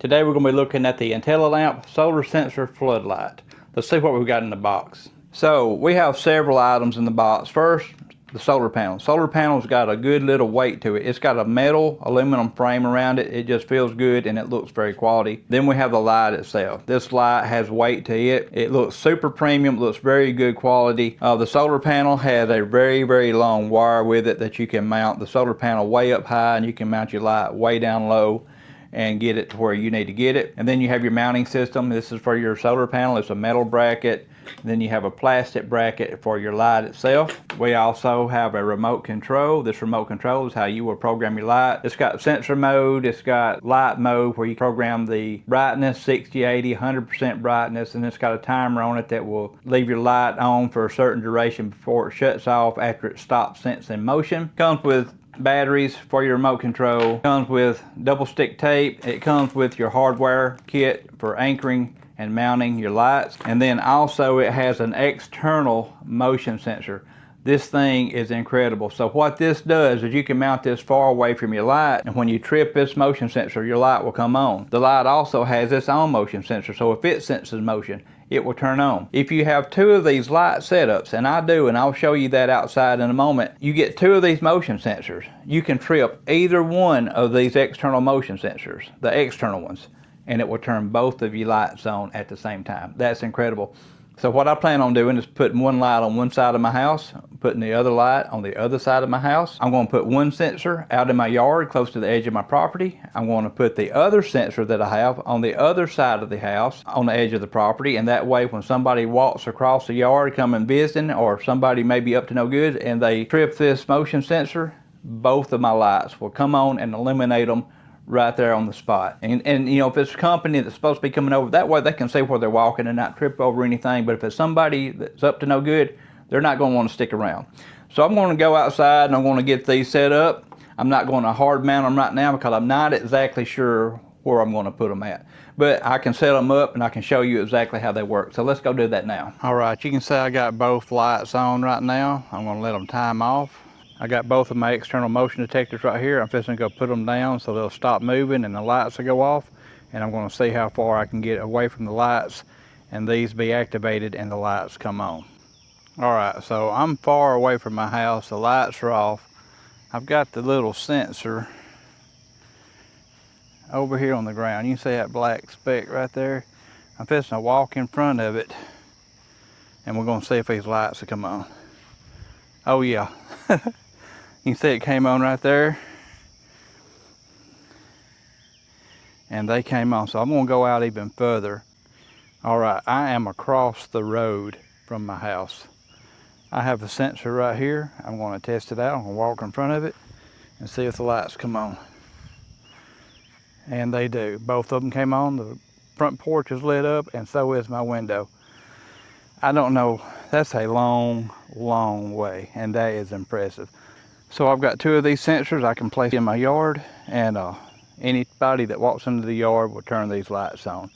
Today we're going to be looking at the intelamp solar sensor floodlight. Let's see what we've got in the box. So we have several items in the box. First, the solar panel. Solar panel's got a good little weight to it. It's got a metal aluminum frame around it. It just feels good and it looks very quality. Then we have the light itself. This light has weight to it. It looks super premium, looks very good quality. The solar panel has a very long wire with it that you can mount the solar panel way up high, and you can mount your light way down low and get it to where you need to get it. And then you have your mounting system. This is for your solar panel. It's a metal bracket. Then you have a plastic bracket for your light itself. We also have a remote control. This remote control is how you will program your light. It's got sensor mode, it's got light mode where you program the brightness, 60, 80, 100% brightness, and it's got a timer on it that will leave your light on for a certain duration before it shuts off after it stops sensing motion. Comes with batteries for your remote control. Comes with double stick tape. It comes with your hardware kit for anchoring and mounting your lights. And then also it has an external motion sensor. This thing is incredible. So what this does is you can mount this far away from your light, and when you trip this motion sensor, your light will come on. The light also has its own motion sensor, so if it senses motion, it will turn on. If you have two of these light setups, and I do, and I'll show you that outside in a moment, you get two of these motion sensors. You can trip either one of these external motion sensors, the external ones, and it will turn both of your lights on at the same time. That's incredible. So what I plan on doing is putting one light on one side of my house, putting the other light on the other side of my house. I'm going to put one sensor out in my yard close to the edge of my property. I'm going to put the other sensor that I have on the other side of the house on the edge of the property, and that way when somebody walks across the yard coming visiting, or somebody may be up to no good and they trip this motion sensor, both of my lights will come on and illuminate them right there on the spot. And you know, if it's a company that's supposed to be coming over, that way they can see where they're walking and not trip over anything. But if it's somebody that's up to no good, they're not going to want to stick around. So I'm going to go outside and I'm going to get these set up. I'm not going to hard mount them right now because I'm not exactly sure where I'm going to put them at. But I can set them up and I can show you exactly how they work. So let's go do that now. All right, you can see I got both lights on right now. I'm going to let them time off. I got both of my external motion detectors right here. I'm just going to go put them down so they'll stop moving and the lights will go off. And I'm going to see how far I can get away from the lights and these be activated and the lights come on. All right, so I'm far away from my house. The lights are off. I've got the little sensor over here on the ground. You can see that black speck right there. I'm just going to walk in front of it and we're going to see if these lights will come on. Oh yeah. You can see it came on right there. And they came on. So I'm going to go out even further. All right, I am across the road from my house. I have a sensor right here. I'm going to test it out. I'm going to walk in front of it and see if the lights come on. And they do. Both of them came on. The front porch is lit up, and so is my window. I don't know. That's a long way, and that is impressive. So I've got two of these sensors I can place in my yard, and anybody that walks into the yard will turn these lights on.